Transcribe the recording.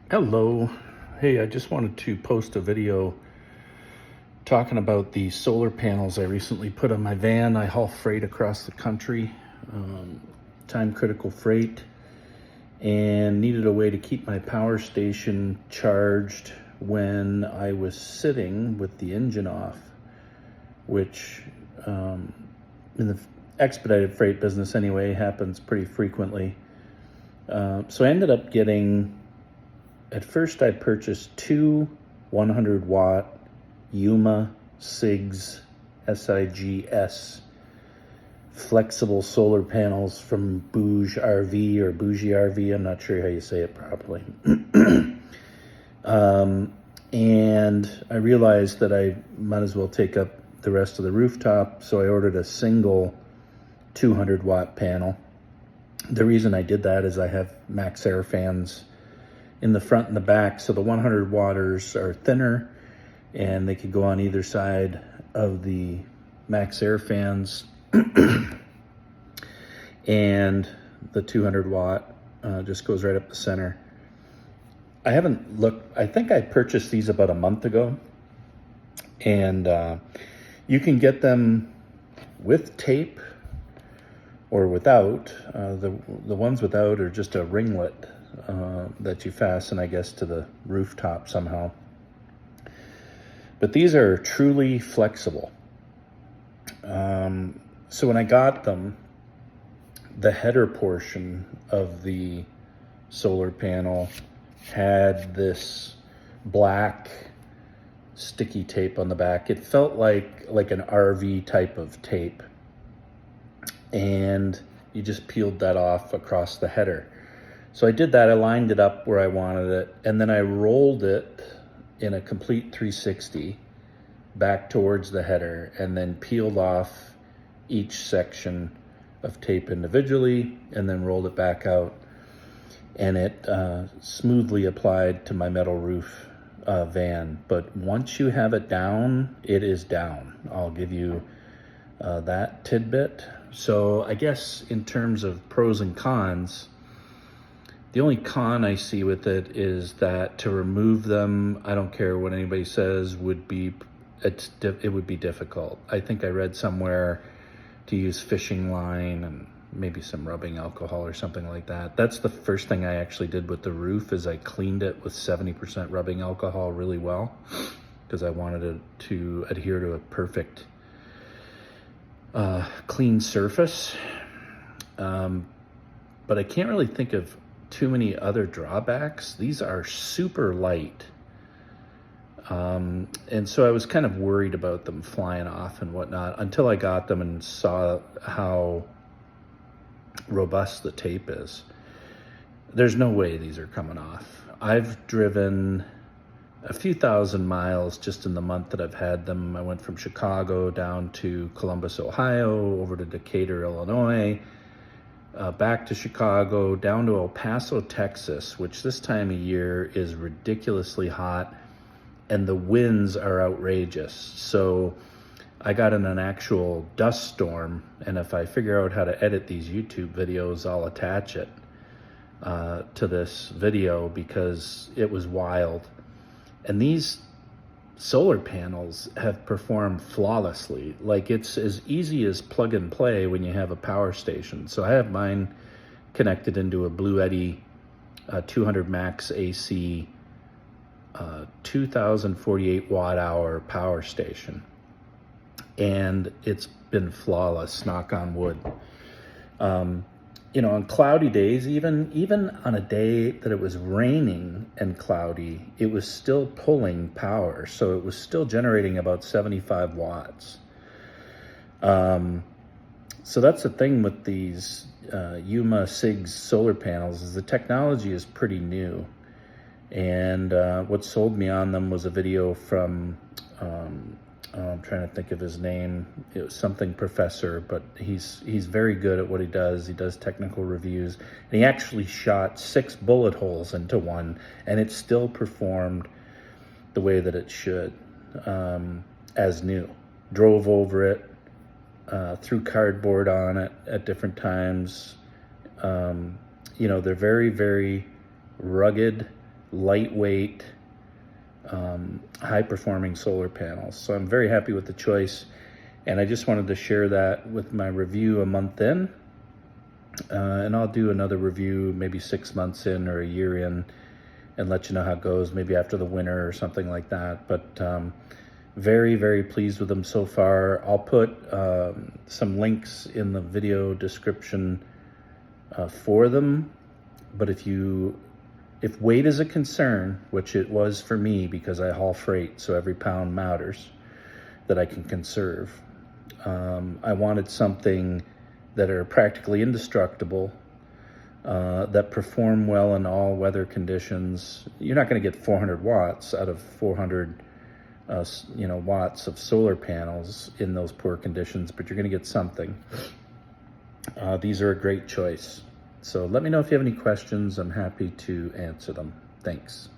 Hello. Hey, I just wanted to post a video talking about the solar panels I recently put on my van. I haul freight across the country, time critical freight, and needed a way to keep my power station charged when I was sitting with the engine off, which in the expedited freight business anyway happens pretty frequently. So I ended up getting, at first I purchased two 100 watt Yuma SIGS, SIGS flexible solar panels from Bouge RV or Bougie RV. I'm not sure how you say it properly. And I realized that I might as well take up the rest of the rooftop, so I ordered a single 200 watt panel. The reason I did that is I have MaxxAir fans in the front and the back, so the 100 watters are thinner and they could go on either side of the MaxxAir fans. And the 200 watt just goes right up the center. I haven't looked, I think I purchased these about a month ago, and you can get them with tape or without. The ones without are just a ringlet that you fasten, I guess, to the rooftop somehow. But these are truly flexible. So when I got them, the header portion of the solar panel had this black sticky tape on the back. It felt like an RV type of tape. And you just peeled that off across the header. So I did that. I lined it up where I wanted it, and then I rolled it in a complete 360 back towards the header, and then peeled off each section of tape individually, and then rolled it back out, and it smoothly applied to my metal roof van. But once you have it down, it is down. I'll give you that tidbit. So I guess in terms of pros and cons, the only con I see with it is that to remove them, I don't care what anybody says, it would be difficult. I think I read somewhere to use fishing line and maybe some rubbing alcohol or something like that. That's the first thing I actually did with the roof, is I cleaned it with 70% rubbing alcohol really well, because I wanted it to adhere to a perfect clean surface. But I can't really think of too many other drawbacks. These are super light. And so I was kind of worried about them flying off and whatnot until I got them and saw how robust the tape is. There's no way these are coming off. I've driven a few thousand miles just in the month that I've had them. I went from Chicago down to Columbus, Ohio, over to Decatur, Illinois, back to Chicago, down to El Paso, Texas, which this time of year is ridiculously hot, and the winds are outrageous. So I got in an actual dust storm, and if I figure out how to edit these YouTube videos, I'll attach it to this video, because it was wild. And these solar panels have performed flawlessly. Like, it's as easy as plug and play when you have a power station. So I have mine connected into a Bluetti 200 max AC 2048 watt hour power station, and it's been flawless, knock on wood. On cloudy days, even on a day that it was raining and cloudy, it was still pulling power, so it was still generating about 75 watts. So that's the thing with these Yuma SIGS solar panels, is the technology is pretty new. And what sold me on them was a video from, I'm trying to think of his name. It was something Professor, but he's very good at what he does. He does technical reviews. And he actually shot 6 bullet holes into one, and it still performed the way that it should, as new. Drove over it, threw cardboard on it at different times. They're very, very rugged lightweight, high-performing solar panels. So I'm very happy with the choice, and I just wanted to share that with my review a month in. And I'll do another review maybe 6 months in or a year in and let you know how it goes, maybe after the winter or something like that. But very, very pleased with them so far. I'll put some links in the video description for them. But if weight is a concern, which it was for me because I haul freight, so every pound matters that I can conserve, I wanted something that are practically indestructible, that perform well in all weather conditions. You're not going to get 400 watts out of 400 watts of solar panels in those poor conditions, but you're going to get something. These are a great choice. So let me know if you have any questions. I'm happy to answer them. Thanks.